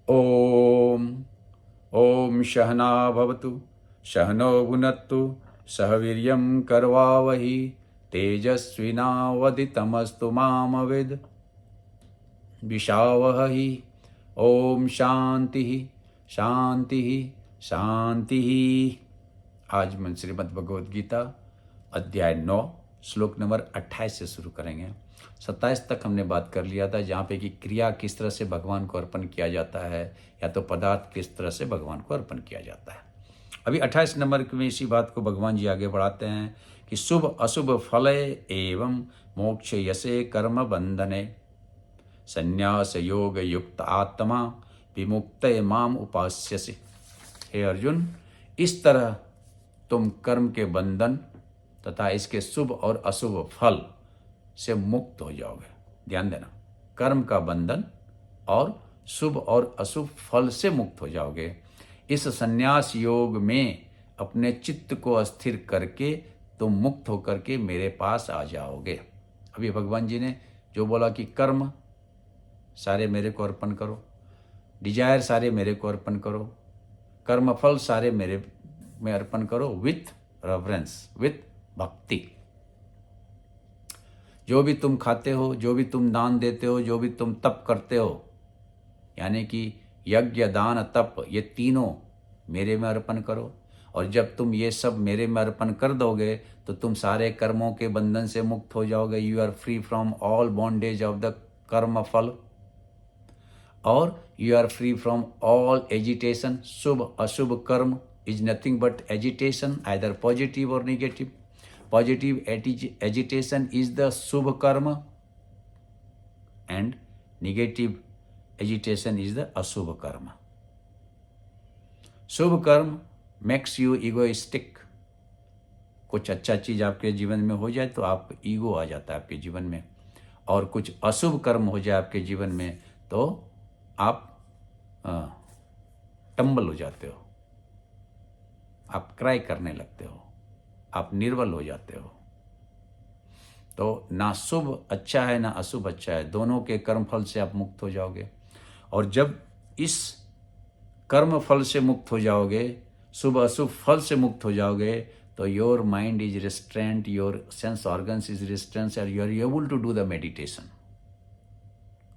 ओम ओम सहना भवतु सहनो भुनक्तु सह वीर्यं करवावहि तेजस्विनावदितमस्तु मामविद् विशावहि। ओम शांति शांति शांति। आज मैं श्रीमद् भगवद गीता अध्याय 9 श्लोक नंबर 28 से शुरू करेंगे। 27 तक हमने बात कर लिया था, जहाँ पे कि क्रिया किस तरह से भगवान को अर्पण किया जाता है या तो पदार्थ किस तरह से भगवान को अर्पण किया जाता है। अभी 28 नंबर में इसी बात को भगवान जी आगे बढ़ाते हैं कि शुभ अशुभ फले एवं मोक्ष यसे कर्म बंधने संन्यास योग युक्त आत्मा विमुक्त माम उपास्यसि। हे अर्जुन, इस तरह तुम कर्म के बंधन तथा इसके शुभ और अशुभ फल से मुक्त हो जाओगे। ध्यान देना, कर्म का बंधन और शुभ और अशुभ फल से मुक्त हो जाओगे। इस संन्यास योग में अपने चित्त को अस्थिर करके तुम मुक्त होकर के मेरे पास आ जाओगे। अभी भगवान जी ने जो बोला कि कर्म सारे मेरे को अर्पण करो, डिजायर सारे मेरे को अर्पण करो, कर्म फल सारे मेरे में अर्पण करो विथ रेवरेंस, विथ भक्ति। जो भी तुम खाते हो, जो भी तुम दान देते हो, जो भी तुम तप करते हो, यानी कि यज्ञ दान तप, ये तीनों मेरे में अर्पण करो। और जब तुम ये सब मेरे में अर्पण कर दोगे तो तुम सारे कर्मों के बंधन से मुक्त हो जाओगे। You are free from all bondage of the कर्म फल, और you are free from all agitation. शुभ अशुभ कर्म is nothing but agitation, either positive और negative. Positive agitation is the Shubha karma and negative agitation is the Ashubha karma. शुभ कर्म makes you egoistic. कुछ अच्छा चीज आपके जीवन में हो जाए तो आप ईगो आ जाता है आपके जीवन में, और कुछ अशुभ कर्म हो जाए आपके जीवन में तो आप टम्बल हो जाते हो, आप क्राई करने लगते हो, आप निर्बल हो जाते हो। तो ना शुभ अच्छा है ना अशुभ अच्छा है, दोनों के कर्म फल से आप मुक्त हो जाओगे। और जब इस कर्म फल से मुक्त हो जाओगे, शुभ अशुभ फल से मुक्त हो जाओगे, तो your mind is restraint, your sense organs is restraint और you are able to do the meditation.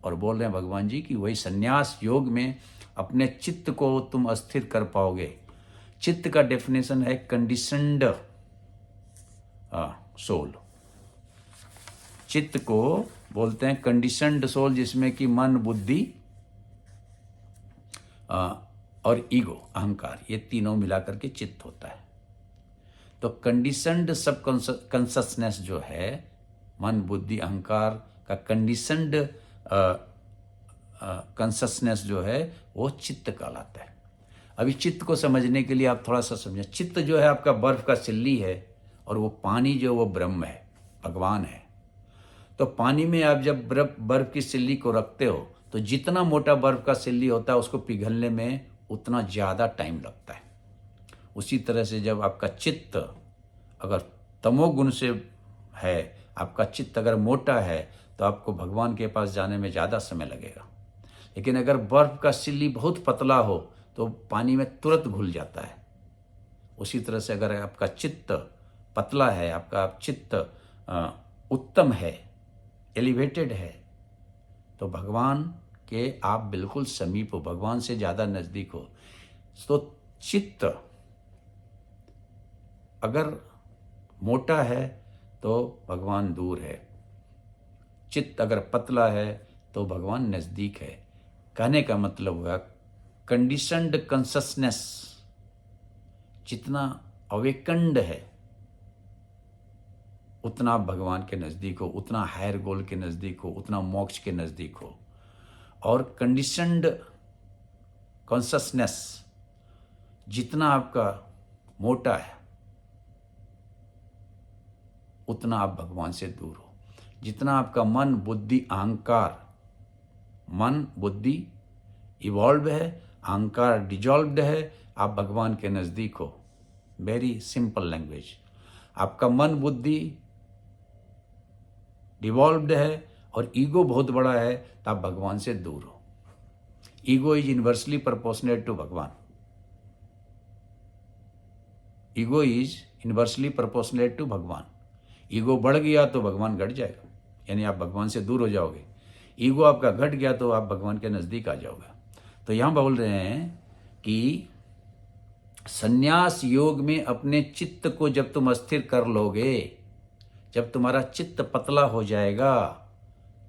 और बोल रहे हैं भगवान जी कि वही संन्यास योग में अपने चित्त को तुम अस्थिर कर पाओगे। चित्त का डेफिनेशन है कंडीशनड सोल। चित्त को बोलते हैं कंडीशनड सोल, जिसमें कि मन बुद्धि और ईगो अहंकार, ये तीनों मिलाकर के चित्त होता है। तो कंडीशनड सब कॉन्शसनेस जो है, मन बुद्धि अहंकार का कंडीशनड कॉन्शसनेस जो है वो चित्त कहलाता है। अभी चित्त को समझने के लिए आप थोड़ा सा समझें। चित्त जो है आपका बर्फ का सिल्ली है, और वो पानी जो वो ब्रह्म है, भगवान है। तो पानी में आप जब बर्फ की सिल्ली को रखते हो तो जितना मोटा बर्फ का सिल्ली होता है उसको पिघलने में उतना ज़्यादा टाइम लगता है। उसी तरह से जब आपका चित्त अगर तमोगुण से है, आपका चित्त अगर मोटा है तो आपको भगवान के पास जाने में ज़्यादा समय लगेगा। लेकिन अगर बर्फ का सिल्ली बहुत पतला हो तो पानी में तुरंत घुल जाता है। उसी तरह से अगर आपका चित्त पतला है, आपका चित्त उत्तम है, एलिवेटेड है, तो भगवान के आप बिल्कुल समीप हो, भगवान से ज़्यादा नज़दीक हो। तो चित्त अगर मोटा है तो भगवान दूर है, चित्त अगर पतला है तो भगवान नज़दीक है। कहने का मतलब हुआ कंडीशनड कॉन्शसनेस जितना अवेकंड है उतना आप भगवान के नज़दीक हो, उतना हायर गोल के नज़दीक हो, उतना मोक्ष के नज़दीक हो। और कंडीशनड कॉन्शसनेस जितना आपका मोटा है उतना आप भगवान से दूर हो। जितना आपका मन बुद्धि अहंकार, मन बुद्धि इवॉल्व है, अहंकार डिजॉल्व्ड है, आप भगवान के नज़दीक हो। Very simple language. आपका मन बुद्धि डिवॉल्व्ड है और ईगो बहुत बड़ा है तो आप भगवान से दूर हो। Ego is inversely proportionate to भगवान। Ego is inversely proportionate to भगवान। ईगो बढ़ गया तो भगवान घट जाएगा, यानी आप भगवान से दूर हो जाओगे। ईगो आपका घट गया तो आप भगवान के नज़दीक आ जाओगे। तो यहाँ बोल रहे हैं कि संन्यास योग में अपने चित्त को जब तुम अस्थिर कर लोगे, जब तुम्हारा चित्त पतला हो जाएगा,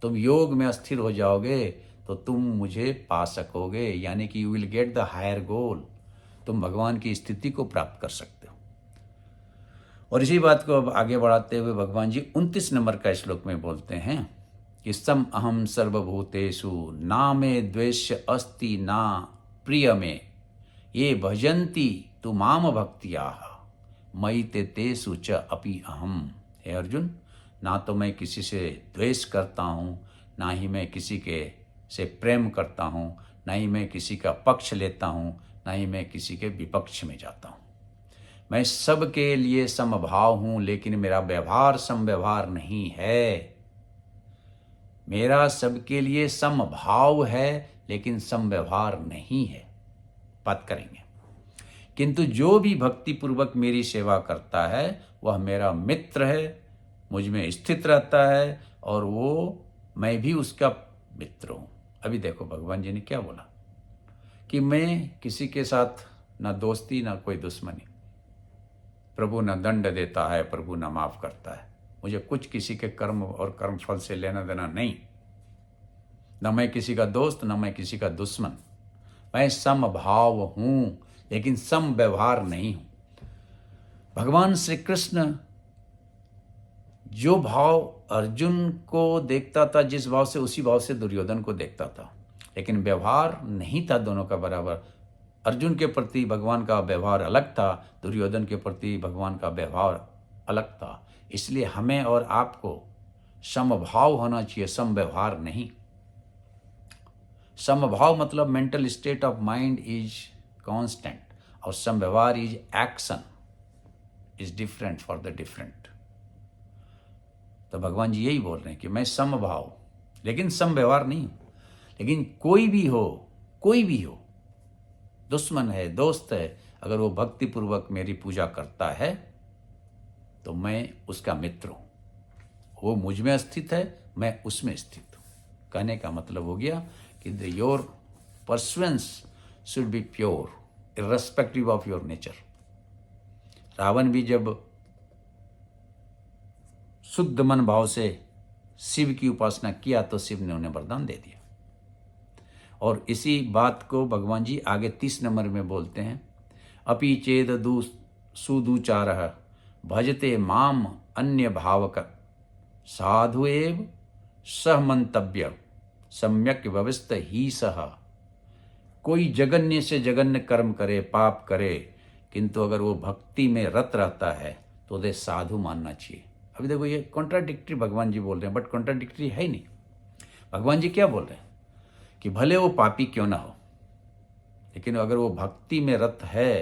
तुम योग में अस्थिर हो जाओगे, तो तुम मुझे पा सकोगे, यानी कि you will get the higher goal. तुम भगवान की स्थिति को प्राप्त कर सकते हो। और इसी बात को अब आगे बढ़ाते हुए भगवान जी 29 नंबर का श्लोक में बोलते हैं कि सम अहम सर्वभूतेषु ना मे द्वेष्य अस्ति ना प्रिय में ये भजन्ति तु माम भक्तिया मयि ते तेषु च अपि अहम। हे अर्जुन, ना तो मैं किसी से द्वेष करता हूँ, ना ही मैं किसी के से प्रेम करता हूँ, ना ही मैं किसी का पक्ष लेता हूँ, ना ही मैं किसी के विपक्ष में जाता हूँ। मैं सबके लिए समभाव हूँ, लेकिन मेरा व्यवहार समव्यवहार नहीं है। मेरा सबके लिए समभाव है, लेकिन समव्यवहार नहीं है। बात करेंगे। किंतु जो भी भक्ति पूर्वक मेरी सेवा करता है वह मेरा मित्र है, मुझ में स्थित रहता है, और वो मैं भी उसका मित्र हूँ। अभी देखो भगवान जी ने क्या बोला कि मैं किसी के साथ ना दोस्ती ना कोई दुश्मनी। प्रभु न दंड देता है, प्रभु न माफ करता है। मुझे कुछ किसी के कर्म और कर्म फल से लेना देना नहीं। न मैं किसी का दोस्त, न मैं किसी का दुश्मन। मैं समभाव हूं, लेकिन सम व्यवहार नहीं हूं। भगवान श्री कृष्ण जो भाव अर्जुन को देखता था, जिस भाव से, उसी भाव से दुर्योधन को देखता था, लेकिन व्यवहार नहीं था दोनों का बराबर। अर्जुन के प्रति भगवान का व्यवहार अलग था, दुर्योधन के प्रति भगवान का व्यवहार अलग था। इसलिए हमें और आपको समभाव होना चाहिए, सम व्यवहार नहीं। समभाव मतलब mental state of mind is constant, और सम व्यवहार is action, is different for the different. तो भगवान जी यही बोल रहे हैं कि मैं समभाव लेकिन सम व्यवहार नहीं हूं। लेकिन कोई भी हो, दुश्मन है, दोस्त है, अगर वो भक्ति पूर्वक मेरी पूजा करता है तो मैं उसका मित्र हूं। वो मुझ में स्थित है, मैं उसमें स्थित हूं। कहने का मतलब हो गया कि your pursuance should be pure irrespective of your nature. Ravana भी जब शुद्ध मन भाव से शिव की उपासना किया तो शिव ने उन्हें वरदान दे दिया। और इसी बात को भगवान जी आगे 30 नंबर में बोलते हैं, अपि चेद सुदुचारः भजते माम अन्य भावक साधु एव सह मंतव्य सम्यक व्यवस्थ ही सह। कोई जगन्य से जगन्य कर्म करे, पाप करे, किंतु अगर वो भक्ति में रत रहता है तो उसे साधु मानना चाहिए। अभी देखो ये कॉन्ट्राडिक्टरी भगवान जी बोल रहे हैं, बट कॉन्ट्राडिक्टरी है ही नहीं। भगवान जी क्या बोल रहे हैं कि भले वो पापी क्यों ना हो, लेकिन अगर वो भक्ति में रत है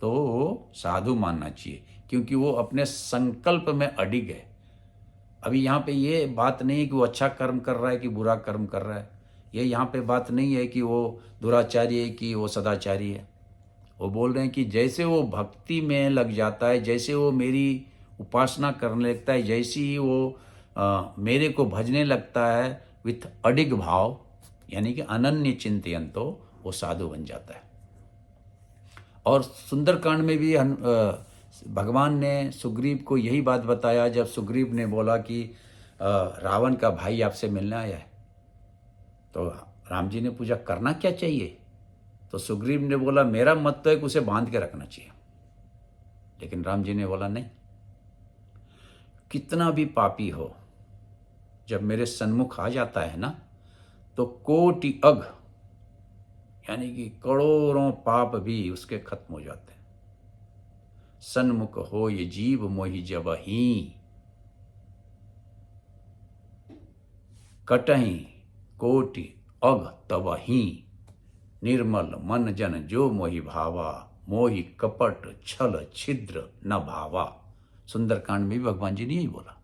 तो वो साधु मानना चाहिए, क्योंकि वो अपने संकल्प में अडिग है। अभी यहाँ पे ये बात नहीं है कि वो अच्छा कर्म कर रहा है कि बुरा कर्म कर रहा है। ये यहाँ पे बात नहीं है कि वो दुराचारी है कि वो सदाचारी है। वो बोल रहे हैं कि जैसे वो भक्ति में लग जाता है, जैसे वो मेरी उपासना करने लगता है, जैसे ही वो मेरे को भजने लगता है विथ अडिग भाव, यानी कि अनन्य चिंतन, तो वो साधु बन जाता है। और सुंदरकांड में भी भगवान ने सुग्रीव को यही बात बताया, जब सुग्रीव ने बोला कि रावण का भाई आपसे मिलने आया है। तो राम जी ने पूछा करना क्या चाहिए, तो सुग्रीव ने बोला मेरा मत तो है कि उसे बांध के रखना चाहिए। लेकिन राम जी ने बोला नहीं, कितना भी पापी हो, जब मेरे सन्मुख आ जाता है ना, तो कोटि अघ, यानी कि करोड़ों पाप भी उसके खत्म हो जाते हैं। सन्मुख हो ये जीव मोहि जबहि, कटहि कोटि अघ तबहि, निर्मल मन जन जो मोहि भावा, मोहि कपट छल छिद्र न भावा। सुंदरकांड में भी भगवान जी ने यही बोला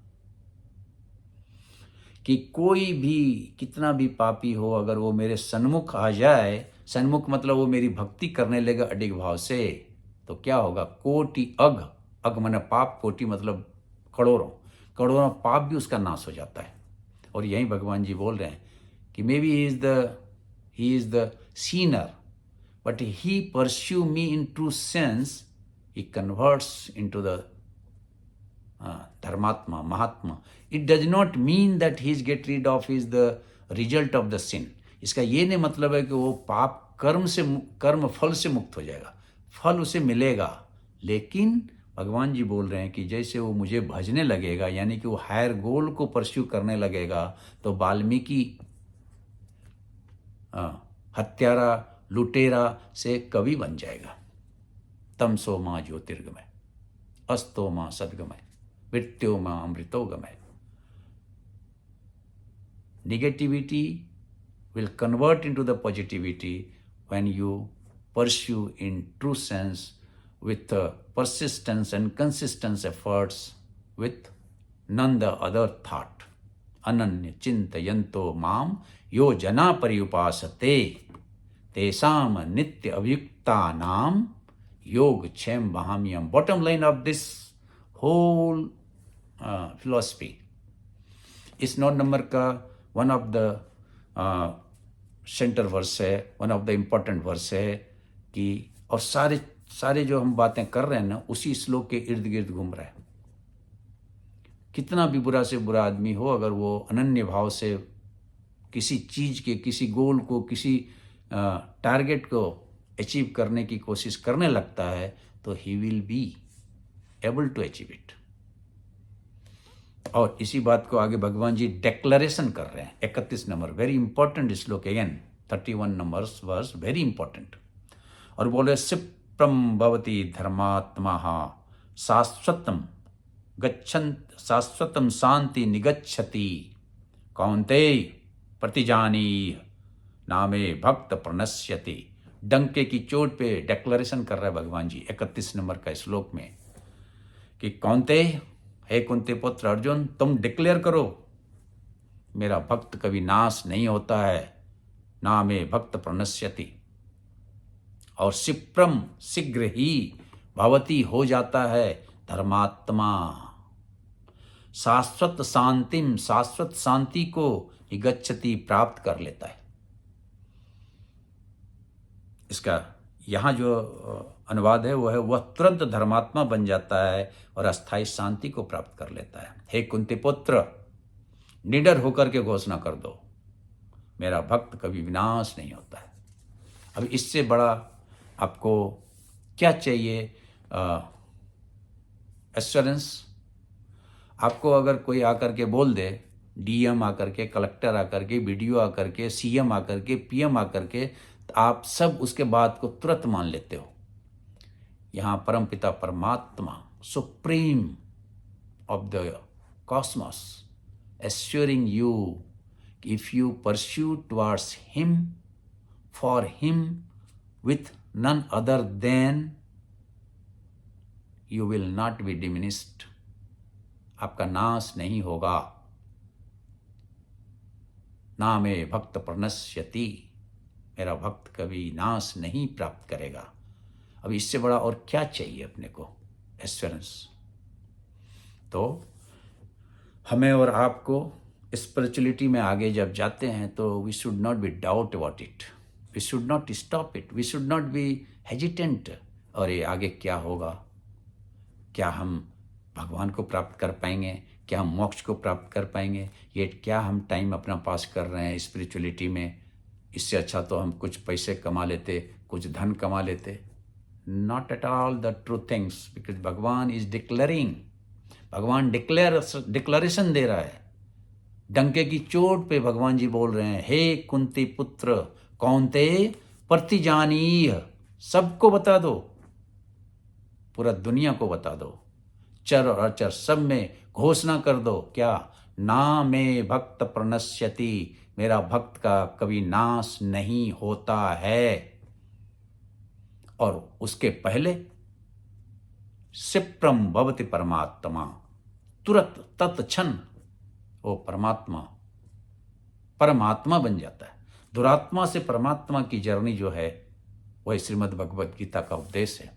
कि कोई भी कितना भी पापी हो, अगर वो मेरे सन्मुख आ जाए, सन्मुख मतलब वो मेरी भक्ति करने लगे अडिग भाव से, तो क्या होगा? कोटि अघ, अघ माने पाप, कोटि मतलब करोड़ों, करोड़ों पाप भी उसका नाश हो जाता है। और यही भगवान जी बोल रहे हैं कि maybe he is the sinner, but he pursue me in true sense, he converts into the धर्मात्मा, महात्मा. It does not mean that he is get rid of is the result of the sin. इसका ये नहीं मतलब है कि वो पाप कर्म फल से मुक्त हो जाएगा, फल उसे मिलेगा, लेकिन भगवान जी बोल रहे हैं कि जैसे वो मुझे भजने लगेगा, यानी कि वो हायर गोल को परस्यू करने लगेगा, तो वाल्मीकि हत्यारा लुटेरा से कवि बन जाएगा. तमसो माँ ज्योतिर्गमय, अस्तो माँ सद्गमय, मृत्यो माँ अमृतोगमय. Negativity will convert into the positivity when you pursue in true sense with persistence and consistent efforts, with none the other thought. Ananya chintayanto mam yo jana pariupasate tesam nitya avyukta nam yog chem vahamyam. Bottom line of this whole philosophy, इस 9 नंबर का one of the centre verse है, one of the important verse है कि, और सारे जो हम बातें कर रहे हैं ना, उसी श्लोक के इर्द गिर्द घूम रहा है. कितना भी बुरा से बुरा आदमी हो, अगर वो अनन्य भाव से किसी चीज के, किसी गोल को, किसी टारगेट को अचीव करने की कोशिश करने लगता है, तो he will be able to achieve it. और इसी बात को आगे भगवान जी डेक्लरेशन कर रहे हैं. 31 number, very important shloka, again 31 numbers verse very important. और बोले सिप्रम भवति धर्मात्मा शाश्वतम गच्छन्त शाश्वतम शांति निगच्छति कौन्तेय प्रतिजानी नामे भक्त प्रणश्यति. डंके की चोट पे डेक्लरेशन कर रहा है भगवान जी 31 नंबर का श्लोक में कि कौन्तेय, हे कुंती पुत्र अर्जुन, तुम डिक्लेयर करो, मेरा भक्त कभी नाश नहीं होता है, ना में भक्त प्रणश्यति. और सिप्रम, शीघ्र ही, भवती हो जाता है, धर्मात्मा, शाश्वत शांतिम, शाश्वत शांति को निगच्छति, प्राप्त कर लेता है. इसका यहाँ जो अनुवाद है वो है, वह तुरंत धर्मात्मा बन जाता है और अस्थायी शांति को प्राप्त कर लेता है. हे कुंती पुत्र, निडर होकर के घोषणा कर दो, मेरा भक्त कभी विनाश नहीं होता है. अब इससे बड़ा आपको क्या चाहिए एश्योरेंस? आपको अगर कोई आकर के बोल दे, डीएम आकर के, कलेक्टर आकर के, बीडीओ आकर के, सीएम आकर के, पीएम आकर के, तो आप सब उसके बात को तुरंत मान लेते हो. यहाँ परमपिता परमात्मा, supreme of the cosmos, assuring you, if you pursue towards him, for him, with none other than, you will not be diminished. आपका नाश नहीं होगा. ना में भक्त प्रणश्यति, मेरा भक्त कभी नाश नहीं प्राप्त करेगा. अब इससे बड़ा और क्या चाहिए अपने को एश्योरेंस? तो हमें और आपको स्पिरिचुअलिटी में आगे जब जाते हैं, तो we should not be doubt about it, we should not stop it, we should not be hesitant. और ये आगे क्या होगा? क्या हम भगवान को प्राप्त कर पाएंगे? क्या हम मोक्ष को प्राप्त कर पाएंगे? ये क्या हम टाइम अपना पास कर रहे हैं स्पिरिचुअलिटी में? इससे अच्छा तो हम कुछ पैसे कमा लेते, कुछ धन कमा लेते. Not at all the true things, because भगवान इज डिक्लेयरिंग, भगवान डिक्लेरेशन दे रहा है. डंके की चोट पे भगवान जी बोल रहे हैं, हे कुंती पुत्र कौन्तेय प्रतिजानीह, सबको बता दो, पूरा दुनिया को बता दो, चर और अचर सब में घोषणा कर दो. क्या? ना में भक्त प्रणश्यति, मेरा भक्त का कभी नाश नहीं होता है. और उसके पहले सिप्रम भवति परमात्मा, तुरंत तत्क्षण वो परमात्मा परमात्मा बन जाता है। दुरात्मा से परमात्मा की जर्नी जो है वही श्रीमद् भगवद गीता का उपदेश है।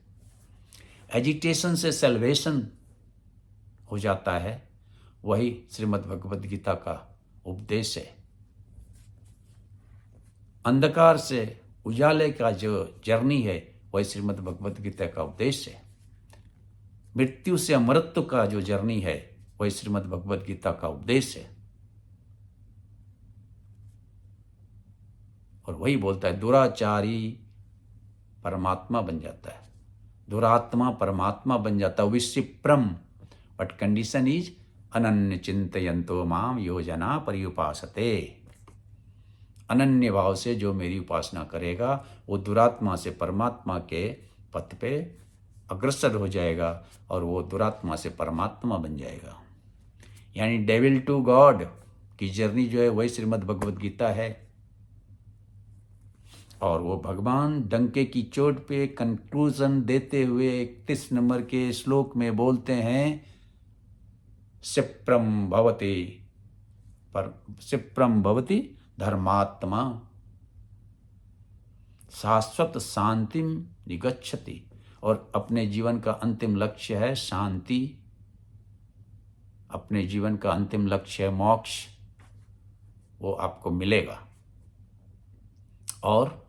एजिटेशन से सेल्वेशन हो जाता है, वही श्रीमद् भगवद गीता का उपदेश है। अंधकार से उजाले का जो जर्नी है वही श्रीमद् भगवद गीता का उपदेश है। मृत्यु से अमरत्व का जो जर्नी है वही श्रीमद् भगवद गीता का उपदेश है। और वही बोलता है दुराचारी परमात्मा बन जाता है, दुरात्मा परमात्मा बन जाता है, विशिप्रम। बट कंडीशन इज अनन्य चिंतयन्तो माम योजना पर्युपासते। अनन्य भाव से जो मेरी उपासना करेगा वो दुरात्मा से परमात्मा के पथ पे अग्रसर हो जाएगा और वो दुरात्मा से परमात्मा बन जाएगा। यानी डेविल टू गॉड की जर्नी जो है वही श्रीमद् भगवद गीता है। और वो भगवान डंके की चोट पे कंक्लूजन देते हुए 31 नंबर के श्लोक में बोलते हैं, सिप्रम भवति धर्मात्मा शाश्वत शांतिम निगच्छति। और अपने जीवन का अंतिम लक्ष्य है शांति, अपने जीवन का अंतिम लक्ष्य है मोक्ष, वो आपको मिलेगा। और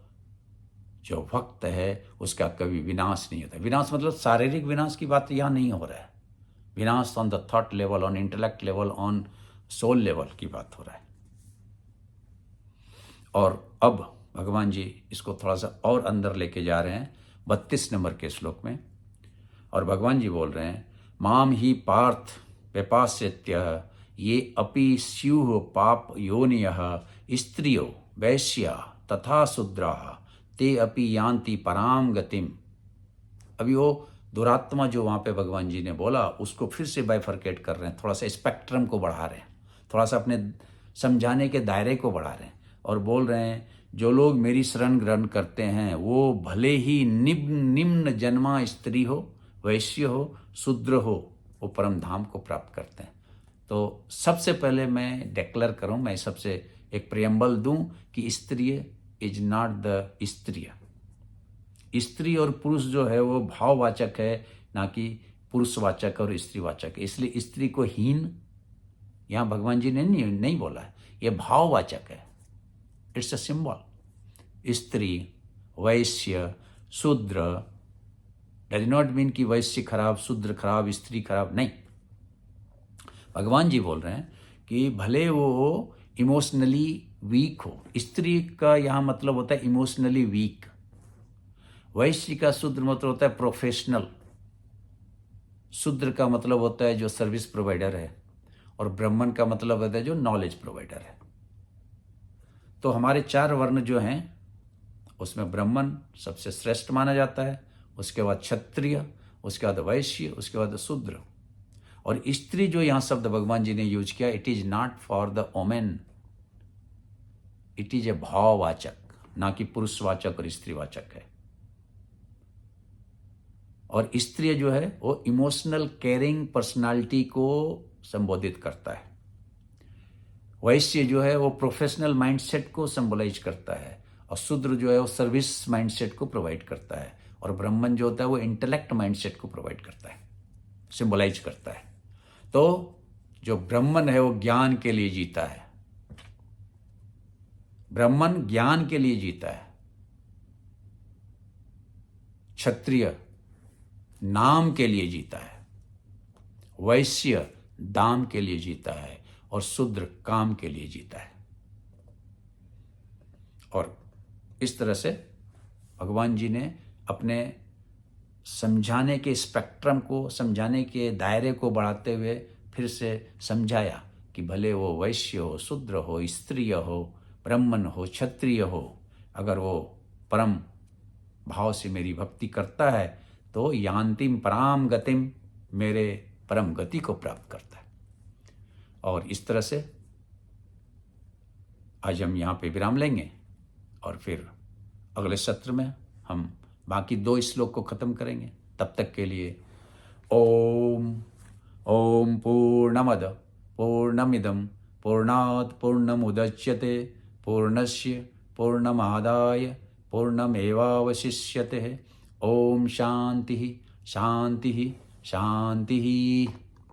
जो भक्त है उसका कभी विनाश नहीं होता। विनाश मतलब शारीरिक विनाश की बात यहाँ नहीं हो रहा है, विनाश on the thought level, on intellect level, on soul level की बात हो रहा है। और अब भगवान जी इसको थोड़ा सा और अंदर लेके जा रहे हैं 32 नंबर के श्लोक में। और भगवान जी बोल रहे हैं, माम ही पार्थ व्यपास्यत्य ये अपि स्युः पाप योनियः स्त्रियो वैश्या तथा शूद्राः ते अपि यान्ति पराम गतिम। अभी वो दुरात्मा जो वहाँ पे भगवान जी ने बोला उसको फिर से बाइफरकेट कर रहे हैं, थोड़ा सा स्पेक्ट्रम को बढ़ा रहे हैं, थोड़ा सा अपने समझाने के दायरे को बढ़ा रहे हैं। और बोल रहे हैं जो लोग मेरी शरण ग्रहण करते हैं वो भले ही निम्न जन्मा स्त्री हो, वैश्य हो, शूद्र हो, वो परम धाम को प्राप्त करते हैं। तो सबसे पहले मैं डिक्लेयर करूं, मैं सबसे एक प्रियम्बल दूं कि स्त्री इज नॉट द स्त्री। स्त्री और पुरुष जो है वो भाववाचक है, ना कि पुरुषवाचक और स्त्रीवाचक है। इसलिए स्त्री को हीन यहाँ भगवान जी ने नहीं बोला है, ये भाववाचक है, इट्स अ सिंबल। स्त्री, वैश्य, शूद्र डज नॉट मीन कि वैश्य खराब, शूद्र खराब, स्त्री खराब, नहीं। भगवान जी बोल रहे हैं कि भले वो इमोशनली वीक हो, स्त्री का यहाँ मतलब होता है इमोशनली वीक, वैश्य का शूद्र मतलब होता है प्रोफेशनल, शूद्र का मतलब होता है जो सर्विस प्रोवाइडर है, और ब्राह्मण का मतलब होता है जो नॉलेज प्रोवाइडर है। तो हमारे 4 वर्ण जो हैं उसमें ब्राह्मण सबसे श्रेष्ठ माना जाता है, उसके बाद क्षत्रिय, उसके बाद वैश्य, उसके बाद शूद्र। और स्त्री जो यहाँ शब्द भगवान जी ने यूज किया, it is not for the women, it is a भाववाचक, ना कि पुरुषवाचक और स्त्रीवाचक है। और स्त्री जो है वो इमोशनल केयरिंग पर्सनालिटी को संबोधित करता है, वैश्य जो है वो प्रोफेशनल माइंडसेट को सिंबलाइज करता है, और शूद्र जो है वो सर्विस माइंडसेट को प्रोवाइड करता है, और ब्राह्मण जो होता है वो इंटेलेक्ट माइंडसेट को प्रोवाइड करता है, सिंबलाइज करता है। तो जो ब्राह्मण है वो ज्ञान के लिए जीता है, ब्राह्मण ज्ञान के लिए जीता है, क्षत्रिय नाम के लिए जीता है, वैश्य दाम के लिए जीता है, और शूद्र काम के लिए जीता है। और इस तरह से भगवान जी ने अपने समझाने के स्पेक्ट्रम को, समझाने के दायरे को बढ़ाते हुए फिर से समझाया कि भले वो वैश्य हो, शूद्र हो, स्त्रीय हो, ब्राह्मण हो, क्षत्रिय हो, अगर वो परम भाव से मेरी भक्ति करता है तो यान्तिम पराम गतिम, मेरे परम गति को प्राप्त करता है। और इस तरह से आज हम यहाँ पे विराम लेंगे और फिर अगले सत्र में हम बाकी 2 श्लोक को खत्म करेंगे। तब तक के लिए ओम पूर्णमद पूर्णमिदं पूर्णात् पूर्णमुदच्यते पूर्णस्य पूर्णमादाय पूर्णमेवावशिष्यते। ओम शांति शांति शांति।